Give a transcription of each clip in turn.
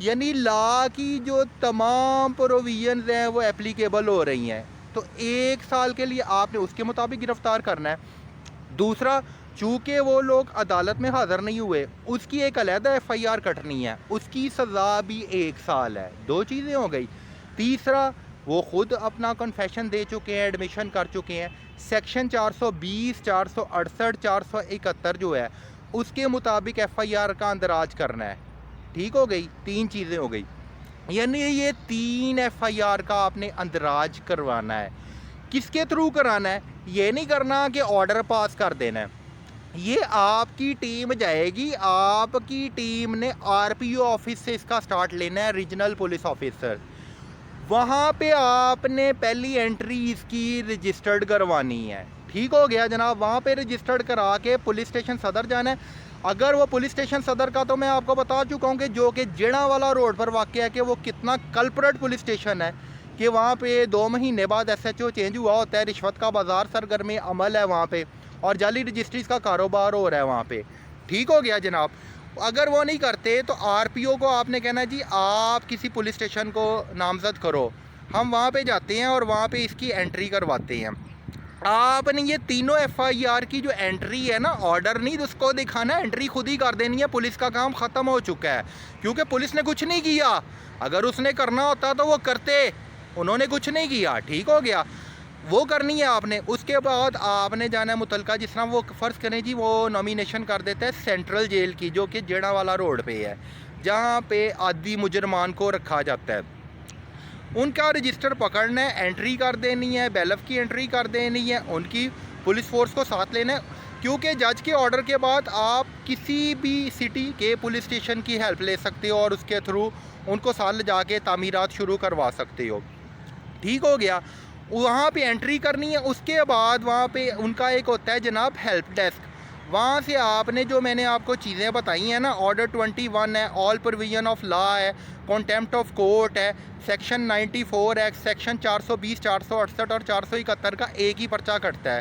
یعنی لا کی جو تمام پروویژنز ہیں وہ اپلیکیبل ہو رہی ہیں، تو 1 سال کے لیے آپ نے اس کے مطابق گرفتار کرنا ہے۔ دوسرا، چونکہ وہ لوگ عدالت میں حاضر نہیں ہوئے، اس کی ایک علیحدہ ایف آئی آر کٹنی ہے، اس کی سزا بھی 1 سال ہے۔ 2 چیزیں ہو گئی۔ تیسرا، وہ خود اپنا کنفیشن دے چکے ہیں، ایڈمیشن کر چکے ہیں، سیکشن 420، 468، 471 جو ہے اس کے مطابق ایف آئی آر کا اندراج کرنا ہے۔ ٹھیک ہو گئی، 3 چیزیں ہو گئی، یعنی یہ 3 ایف آئی آر کا آپ نے اندراج کروانا ہے۔ کس کے تھرو کرانا ہے؟ یہ نہیں کرنا کہ آرڈر پاس کر دینا ہے، یہ آپ کی ٹیم جائے گی، آپ کی ٹیم نے آر پی او آفس سے اس کا سٹارٹ لینا ہے، ریجنل پولیس آفیسر، وہاں پہ آپ نے پہلی انٹری اس کی رجسٹرڈ کروانی ہے۔ ٹھیک ہو گیا جناب، وہاں پہ رجسٹرڈ کرا کے پولیس اسٹیشن صدر جانا ہے۔ اگر وہ پولیس اسٹیشن صدر کا تو میں آپ کو بتا چکا ہوں کہ جو کہ جیڑا والا روڈ پر واقع ہے کہ وہ کتنا کلپریٹ پولیس اسٹیشن ہے، کہ وہاں پہ 2 مہینے بعد ایس ایچ او چینج ہوا ہوتا ہے، رشوت کا بازار سرگرم عمل ہے وہاں پہ، اور جعلی رجسٹریز کا کاروبار ہو رہا ہے وہاں پہ۔ ٹھیک ہو گیا جناب، اگر وہ نہیں کرتے تو آر پی او کو آپ نے کہنا جی آپ کسی پولیس اسٹیشن کو نامزد کرو، ہم وہاں پہ جاتے ہیں اور وہاں پہ اس کی انٹری کرواتے ہیں۔ آپ نے یہ تینوں ایف آئی آر کی جو انٹری ہے نا، آرڈر نہیں اس کو دکھانا، انٹری خود ہی کر دینی ہے، پولیس کا کام ختم ہو چکا ہے، کیونکہ پولیس نے کچھ نہیں کیا۔ اگر اس نے کرنا ہوتا تو وہ کرتے، انہوں نے کچھ نہیں کیا۔ ٹھیک ہو گیا، وہ کرنی ہے آپ نے۔ اس کے بعد آپ نے جانا ہے متعلقہ، جس طرح وہ فرض کریں جی وہ نامینیشن کر دیتا ہے سینٹرل جیل کی، جو کہ جیڑا والا روڈ پہ ہے، جہاں پہ عادی مجرمان کو رکھا جاتا ہے، ان کا رجسٹر پکڑنا ہے، انٹری کر دینی ہے، بیلف کی انٹری کر دینی ہے، ان کی پولیس فورس کو ساتھ لینا ہے، کیونکہ جج کے آرڈر کے بعد آپ کسی بھی سٹی کے پولیس اسٹیشن کی ہیلپ لے سکتے ہو اور اس کے تھرو ان کو ساتھ لے جا کے تعمیرات شروع کروا سکتے ہو۔ ٹھیک ہو گیا، وہاں پہ انٹری کرنی ہے۔ اس کے بعد وہاں پہ ان کا ایک ہوتا ہے جناب ہیلپ ڈیسک، وہاں سے آپ نے جو میں نے آپ کو چیزیں بتائی ہیں نا، آرڈر 21 ہے، آل پروویژن آف لا ہے، کنٹیمپٹ آف کورٹ ہے، سیکشن 94 ہے، سیکشن 420، 468 اور 471 کا ایک ہی پرچہ کٹتا ہے۔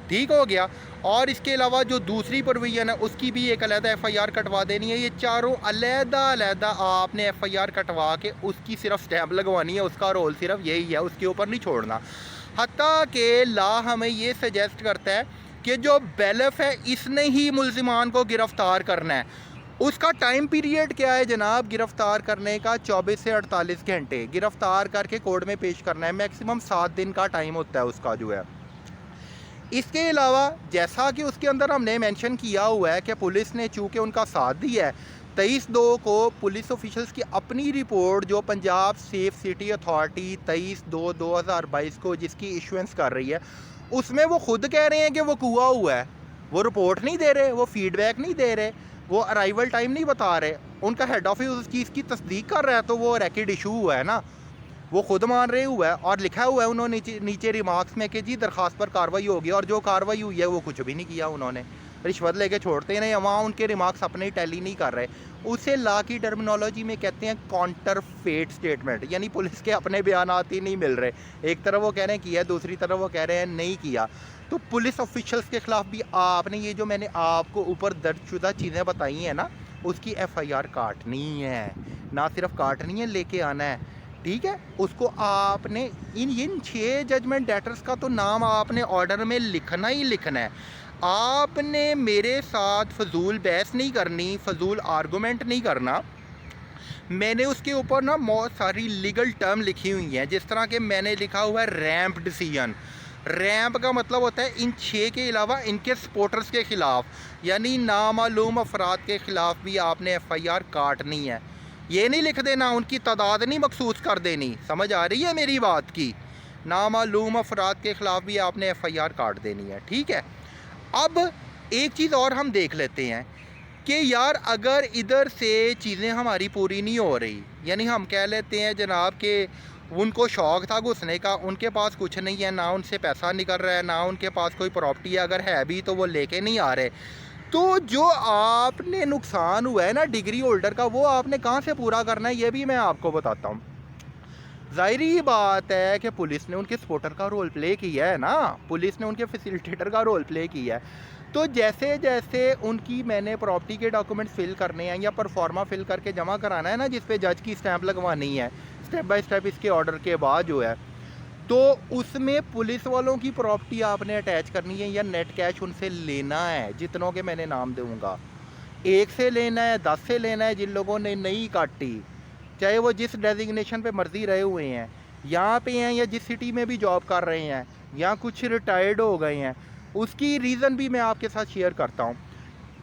ٹھیک ہو گیا، اور اس کے علاوہ جو دوسری پروویژن ہے اس کی بھی ایک علیحدہ ایف آئی آر کٹوا دینی ہے۔ یہ چاروں علیحدہ علیحدہ آپ نے ایف آئی آر کٹوا کے اس کی صرف سٹیمپ لگوانی ہے، اس کا رول صرف یہی ہے، اس کے اوپر نہیں چھوڑنا۔ حتیٰ کہ لا ہمیں یہ سجیسٹ کرتا ہے کہ جو بیلف ہے اس نے ہی ملزمان کو گرفتار کرنا ہے۔ اس کا ٹائم پیریڈ کیا ہے جناب گرفتار کرنے کا؟ 24 سے 48 گھنٹے گرفتار کر کے کورٹ میں پیش کرنا ہے، میکسیمم 7 دن کا ٹائم ہوتا ہے اس کا جو ہے۔ اس کے علاوہ جیسا کہ اس کے اندر ہم نے مینشن کیا ہوا ہے کہ پولیس نے چونکہ ان کا ساتھ دیا ہے، 23/2 کو پولیس آفیشلز کی اپنی رپورٹ جو پنجاب سیف سٹی اتھارٹی 23/2/2022 کو جس کی ایشوئنس کر رہی ہے، اس میں وہ خود کہہ رہے ہیں کہ وہ کویا ہوا ہے، وہ رپورٹ نہیں دے رہے، وہ فیڈ بیک نہیں دے رہے، وہ ارائیول ٹائم نہیں بتا رہے، ان کا ہیڈ آفس اس چیز کی تصدیق کر رہا ہے، تو وہ ریکڈ ایشو ہوا ہے نا، وہ خود مان رہے ہوا ہے، اور لکھا ہوا ہے انہوں نے نیچے ریمارکس میں کہ جی درخواست پر کاروائی ہوگی، اور جو کاروائی ہوئی ہے وہ کچھ بھی نہیں کیا، انہوں نے رشوت لے کے چھوڑتے ہیں، وہاں ان کے ریمارکس اپنے ہی ٹیلی نہیں کر رہے۔ اسے لا کی ٹرمینالوجی میں کہتے ہیں کانٹر فیٹ سٹیٹمنٹ، یعنی پولیس کے اپنے بیانات ہی نہیں مل رہے، ایک طرف وہ کہہ رہے ہیں کیا، دوسری طرف وہ کہہ رہے ہیں نہیں کیا۔ تو پولیس آفیشلز کے خلاف بھی آپ نے یہ جو میں نے آپ کو اوپر درج شدہ چیزیں بتائی ہیں نا، اس کی ایف آئی آر کاٹنی ہے، نہ صرف کاٹنی ہے، لے کے آنا ہے۔ ٹھیک ہے، اس کو آپ نے ان 6 ججمنٹ ڈیٹرز کا تو نام آپ نے آرڈر میں لکھنا ہی لکھنا ہے۔ آپ نے میرے ساتھ فضول بحث نہیں کرنی، فضول آرگومنٹ نہیں کرنا۔ میں نے اس کے اوپر نا بہت ساری لیگل ٹرم لکھی ہوئی ہیں، جس طرح کہ میں نے لکھا ہوا ہے ریمپ ڈیسیژن۔ ریمپ کا مطلب ہوتا ہے ان 6 کے علاوہ ان کے سپورٹرز کے خلاف، یعنی نامعلوم افراد کے خلاف بھی آپ نے ایف آئی آر کاٹنی ہے۔ یہ نہیں لکھ دینا، ان کی تعداد نہیں مخصوص کر دینی، سمجھ آ رہی ہے میری بات کی؟ نامعلوم افراد کے خلاف بھی آپ نے ایف آئی آر کاٹ دینی ہے، ٹھیک ہے۔ اب ایک چیز اور ہم دیکھ لیتے ہیں کہ یار اگر ادھر سے چیزیں ہماری پوری نہیں ہو رہی، یعنی ہم کہہ لیتے ہیں جناب کہ ان کو شوق تھا گھسنے کا، ان کے پاس کچھ نہیں ہے، نہ ان سے پیسہ نکل رہا ہے، نہ ان کے پاس کوئی پراپرٹی ہے، اگر ہے بھی تو وہ لے کے نہیں آ رہے، تو جو آپ نے نقصان ہوا ہے نا ڈگری ہولڈر کا، وہ آپ نے کہاں سے پورا کرنا ہے یہ بھی میں آپ کو بتاتا ہوں۔ ظاہری بات ہے کہ پولیس نے ان کے سپورٹر کا رول پلے کیا ہے نا، پولیس نے ان کے فیسیلیٹیٹر کا رول پلے کیا ہے۔ تو جیسے جیسے ان کی میں نے پراپرٹی کے ڈاکومنٹس فل کرنے ہیں یا پرفارما فل کر کے جمع کرانا ہے نا، جس پہ جج کی اسٹیمپ لگوانی ہے اسٹیپ بائی اسٹیپ اس کے آرڈر کے بعد جو ہے، تو اس میں پولیس والوں کی پراپرٹی آپ نے اٹیچ کرنی ہے یا نیٹ کیش ان سے لینا ہے، جتنوں کے میں نے نام دوں گا، 1 سے لینا ہے، 10 سے لینا ہے، جن لوگوں نے نہیں کاٹی، چاہے وہ جس ڈیزگنیشن پہ مرضی رہے ہوئے ہیں، یہاں پہ ہیں یا جس سٹی میں بھی جاب کر رہے ہیں، یا کچھ ریٹائرڈ ہو گئے ہیں، اس کی ریزن بھی میں آپ کے ساتھ شیئر کرتا ہوں۔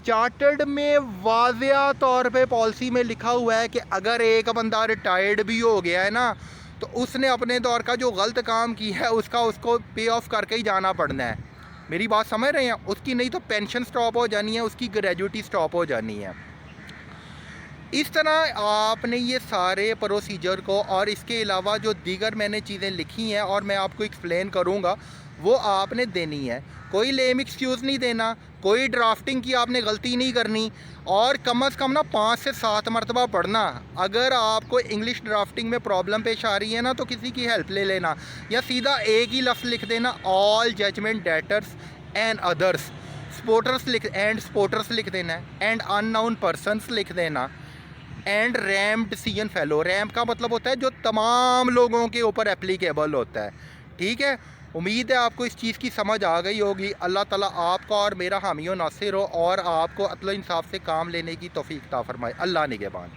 چارٹرڈ میں واضح طور پہ پالیسی میں لکھا ہوا ہے کہ اگر ایک بندہ ریٹائرڈ بھی ہو گیا ہے نا، تو اس نے اپنے دور کا جو غلط کام کی ہے اس کو پے آف کر کے ہی جانا پڑنا ہے۔ میری بات سمجھ رہے ہیں؟ اس کی نہیں تو پینشن سٹاپ ہو جانی ہے، اس کی گریجوٹی سٹاپ ہو جانی ہے۔ اس طرح آپ نے یہ سارے پروسیجر کو، اور اس کے علاوہ جو دیگر میں نے چیزیں لکھی ہیں اور میں آپ کو ایکسپلین کروں گا، وہ آپ نے دینی ہے۔ کوئی لیم ایکسکیوز نہیں دینا، کوئی ڈرافٹنگ کی آپ نے غلطی نہیں کرنی، اور کم از کم نا 5 سے 7 مرتبہ پڑھنا۔ اگر آپ کو انگلش ڈرافٹنگ میں پرابلم پیش آ رہی ہے نا، تو کسی کی ہیلپ لے لینا، یا سیدھا ایک ہی لفظ لکھ دینا، all judgement debtors and others, supporters لکھ دینا ہے، اینڈ ان نون پرسنس لکھ دینا، اینڈ ریم ڈیسیجن فیلو۔ ریم کا مطلب ہوتا ہے جو تمام لوگوں کے اوپر اپلیکیبل ہوتا ہے، ٹھیک ہے؟ امید ہے آپ کو اس چیز کی سمجھ آ گئی ہوگی۔ اللہ تعالیٰ آپ کا اور میرا حامی و ناصر ہو، اور آپ کو عدل و انصاف سے کام لینے کی توفیق عطا فرمائے۔ اللہ نگہبان۔